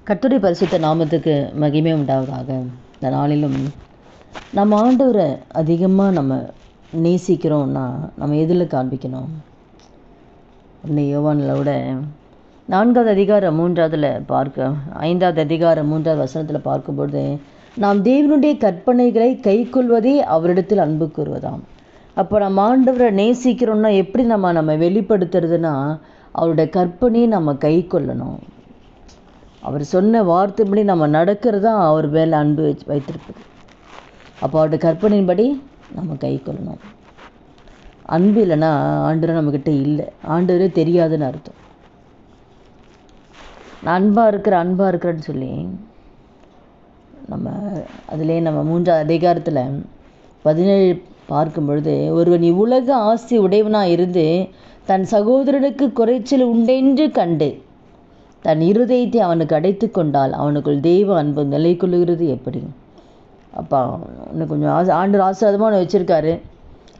கர்த்தருடைய பரிசுத்த நாமத்துக்கு மகிமை உண்டாவதாக. இந்த நாளிலும் நம்ம ஆண்டவரை அதிகமாக நம்ம நேசிக்கிறோம்னா நம்ம எதில் காண்பிக்கணும்? இன்னும் யோவானில் விட 4வது அதிகாரம் 3வதுல பார்க்க 5வது அதிகாரம் 3வது வசனத்தில் பார்க்கும்பொழுது, நாம் தேவனுடைய கற்பனைகளை கைக்கொள்வதே அவரிடத்தில் அன்பு கூறுவதாம். அப்போ நம்ம ஆண்டவரை நேசிக்கிறோம்னா எப்படி நம்ம வெளிப்படுத்துறதுன்னா, அவருடைய கற்பனையை நம்ம கை கொள்ளணும். அவர் சொன்ன வார்த்தைப்படி நம்ம நடக்கிறது தான் அவர் மேலே அன்பு வைத்திருப்பது. அப்போ அவருடைய கற்பனையின்படி நம்ம கை கொள்ளணும். அன்பு இல்லைன்னா ஆண்டவர் நம்மக்கிட்ட இல்லை, ஆண்டவரே தெரியாதுன்னு அர்த்தம். நான் அன்பாக இருக்கிறேன்னு சொல்லி நம்ம அதிலே நம்ம 3வது அதிகாரத்தில் 17 பார்க்கும் பொழுது, ஒருவன் இவ்வுலக ஆஸ்தி உடையவனாக இருந்து தன் சகோதரனுக்கு குறைச்சல் உண்டென்று கண்டு தன் இருதயத்தை அவனுக்கு அடைத்து கொண்டால் அவனுக்குள் தெய்வ அன்பு நிலை கொள்ளுகிறது எப்படி? அப்பா இன்னும் கொஞ்சம் ஆண்டவர் ஆசீர்வாதமாக வச்சுருக்காரு.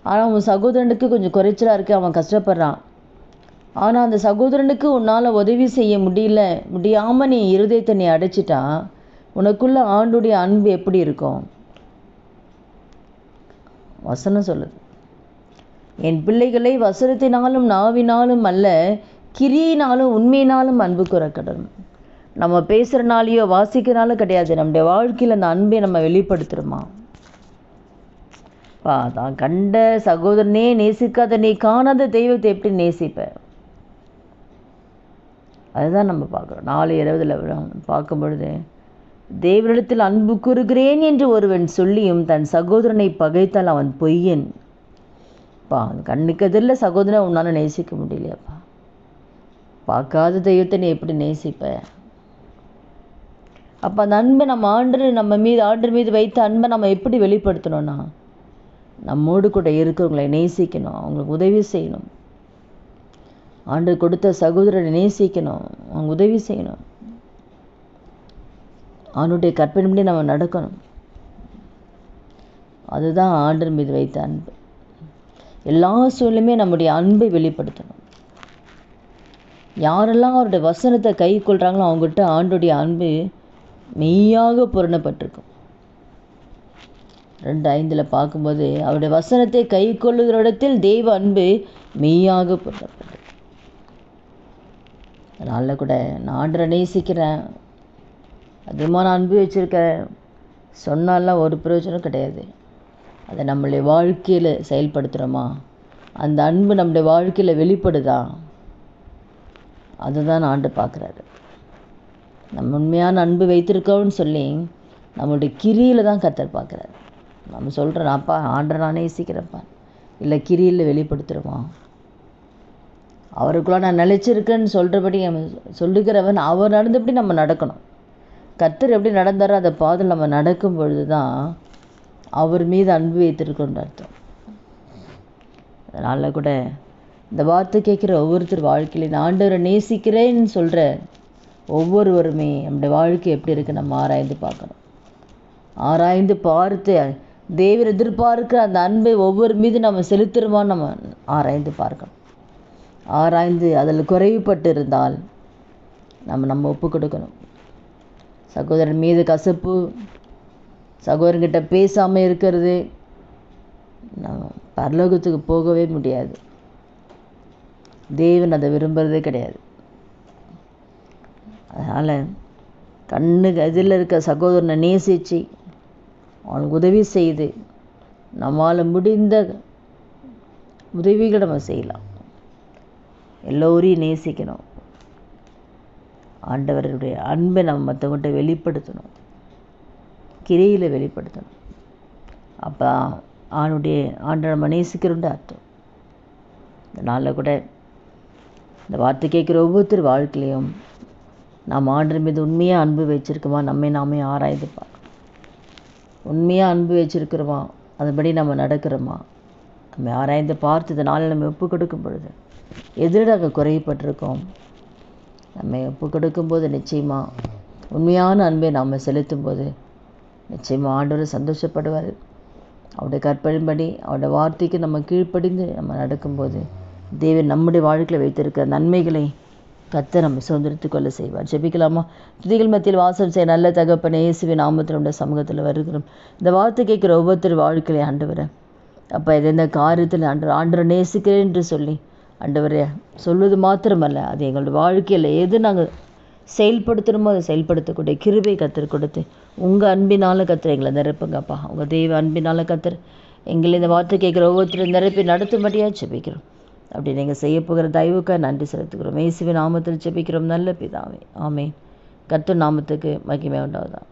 ஆனால் அவன் சகோதரனுக்கு கொஞ்சம் குறைச்சலாக இருக்குது, அவன் கஷ்டப்படுறான். ஆனால் அந்த சகோதரனுக்கு உன்னால் உதவி செய்ய முடியாமல் நீ இருதயத்தை நீ அடைச்சிட்டா உனக்குள்ள ஆண்டுடைய அன்பு எப்படி இருக்கும்? வசனம் சொல்லுது, என் பிள்ளைகளை வசனத்தினாலும் நாவினாலும் அல்ல, கிரியினாலும் உண்மையினாலும் அன்பு கூறக்கணும். நம்ம பேசுகிறனாலையோ வாசிக்கிறனாலும் கிடையாது, நம்முடைய வாழ்க்கையில் அந்த அன்பை நம்ம வெளிப்படுத்துகிறோமா? தான் கண்ட சகோதரனே நேசிக்காத நீ காணாத தெய்வத்தை எப்படி நேசிப்ப? அதுதான் நம்ம பார்க்குறோம். 4:20 பார்க்கும் பொழுது, தேவனிடத்தில் அன்பு கூறுகிறேன் என்று ஒருவன் சொல்லியும் தன் சகோதரனை பகைத்தால் அவன் பொய்யன். கண்ணுக்கு எதிரில் சகோதரனை உன்னால் நேசிக்க முடியலையாப்பா. பார்க்காத தெய்வத்தை நீ எப்படி நேசிப்ப? அப்போ அந்த அன்பை நம்ம ஆண்டர் மீது வைத்த அன்பை நம்ம எப்படி வெளிப்படுத்தணும்னா, நம்மோடு கூட இருக்கிறவங்களை நேசிக்கணும், அவங்களுக்கு உதவி செய்யணும். ஆண்டவர் கொடுத்த சகோதரனை நேசிக்கணும், அவங்க உதவி செய்யணும். அவனுடைய கற்பனைப்படி நம்ம நடக்கணும். அதுதான் ஆண்டவர் மீது வைத்த அன்பு. எல்லா சூழ்நிலையுமே நம்முடைய அன்பை வெளிப்படுத்தணும். யாரெல்லாம் அவருடைய வசனத்தை கை கொள்கிறாங்களோ அவங்ககிட்ட ஆண்டுடைய அன்பு மெய்யாக பூரணப்பட்டிருக்கும். 2:5 பார்க்கும்போது, அவருடைய வசனத்தை கை கொள்ளுகிற இடத்தில் தெய்வ அன்பு மெய்யாக பூரணப்பட்டிருக்கு. அதனால் கூட நான் ஆண்டரை நேசிக்கிறேன், அதிகமாக நான் அன்பு வச்சுருக்கேன் சொன்னாலாம் ஒரு பிரயோஜனம் கிடையாது. அதை நம்மளுடைய வாழ்க்கையில் செயல்படுத்துகிறோமா? அந்த அன்பு நம்முடைய வாழ்க்கையில் வெளிப்படுதா? அதுதான் ஆண்டவர் பார்க்குறாரு. நம்ம உண்மையான அன்பு வைத்திருக்கோம்னு சொல்லி நம்மளுடைய கிரியில் தான் கர்த்தர் பார்க்குறாரு. நம்ம சொல்கிறோம், அப்பா ஆண்டரை நான் நேசிக்கிறேன்ப்பா, இல்லை கிரியில் வெளிப்படுத்துகிறோமா? அவருக்குள்ள நான் நிலைச்சிருக்கேன்னு சொல்கிறபடி சொல்லுகிறவன் அவர் நடந்தபடி நம்ம நடக்கணும். கர்த்தர் எப்படி நடந்தாரோ அதை பாதையில் நம்ம நடக்கும் பொழுது தான் அவர் மீது அன்பு வைத்திருக்கோன்ற அர்த்தம். அதனால் கூட இந்த வார்த்தை கேட்குற ஒவ்வொருத்தர் வாழ்க்கையில ஆண்டவரை நேசிக்கிறேன்னு சொல்கிற ஒவ்வொருவருமே நம்முடைய வாழ்க்கை எப்படி இருக்குது நம்ம ஆராய்ந்து பார்க்கணும். ஆராய்ந்து பார்த்து தேவன் எதிர்பார்க்கிற அந்த அன்பை ஒவ்வொரு மீது நம்ம செலுத்துகிறோமான்னு நம்ம ஆராய்ந்து பார்க்கணும். ஆராய்ந்து அதில் குறைவுபட்டு இருந்தால் நம்ம ஒப்பு கொடுக்கணும். சகோதரன் மீது கசப்பு, சகோதரன்கிட்ட பேசாமல் இருக்கிறது, நம்ம பரலோகத்துக்கு போகவே முடியாது. தேவன் அதை விரும்புகிறதே கிடையாது. அதனால் கண்ணுக்கு எதிரில் இருக்க சகோதரனை நேசித்து அவனுக்கு உதவி செய்து நம்மால் முடிந்த உதவிகளை நம்ம செய்யலாம். எல்லோரையும் நேசிக்கணும். ஆண்டவருடைய அன்பை நம்ம மற்றவங்கள்ட்ட வெளிப்படுத்தணும், கிரியில் வெளிப்படுத்தணும். அப்போ ஆண்டவர் நம்ம நேசிக்கிறோன்ற அர்த்தம். இதனால் கூட இந்த வார்த்தை கேட்குற ஒவ்வொருத்தர் வாழ்க்கையிலையும் நாம் ஆண்டவர் மீது உண்மையாக அன்பு வச்சுருக்கோமா? நாமே ஆராய்ந்து பார்க்கணும். உண்மையாக அன்பு வச்சுருக்கிறோமா? அதுபடி நம்ம நடக்கிறோமா? நம்ம ஆராய்ந்து பார்த்து இதனால் நம்ம ஒப்பு கொடுக்கும் பொழுது எதிர நாங்கள் குறைப்பட்டிருக்கோம். நம்ம ஒப்பு கொடுக்கும்போது நிச்சயமாக உண்மையான அன்பை நாம் செலுத்தும் போது நிச்சயமாக ஆண்டவர் சந்தோஷப்படுவார். அவருடைய கற்பனைப்படி அவருடைய வார்த்தைக்கு நம்ம கீழ்ப்படிந்து நம்ம நடக்கும்போது தேவன் நம்முடைய வாழ்க்கையில் வைத்திருக்கிற நன்மைகளை கர்த்தர் நம்ம சுதந்திரத்துக் கொள்ள செய்வார். ஜெபிக்கலாமா? துதிகள் மத்தியில் வாசம் செய்ய நல்ல தகப்பனே, இயேசுவின் நாமத்தில் உடைய சமூகத்தில் வருகிறோம். இந்த வார்த்தை கேட்குற ஒவ்வொருத்தர் வாழ்க்கையை ஆண்டவரே அப்போ எந்த காரியத்தில் ஆண்டவரை நேசிக்கிறேன் என்று சொல்லி ஆண்டவரே சொல்வது மாத்திரமல்ல, அது எங்களுடைய வாழ்க்கையில் எது நாங்கள் செயல்படுத்தணுமோ அதை செயல்படுத்தக்கூடிய கிருபை கத்தர் கொடுத்து உங்கள் அன்பினால் கத்தர் எங்களை நிரப்புங்கப்பா. உங்கள் தெய்வ அன்பினால் கத்தர் எங்களை இந்த வார்த்தை கேட்குற ஒவ்வொருத்தரும் நிரப்பி நடத்தும்படியாக ஜெபிக்கிறோம். அப்படி நீங்கள் செய்ய போகிற தயவுக்காக நன்றி செலுத்துகிறோம். இயேசுவின் நாமத்தில் ஜெபிக்கிறோம் நல்ல பிதாவே, ஆமென். கர்த்தர் நாமத்துக்கு மகிமை உண்டாவதாக.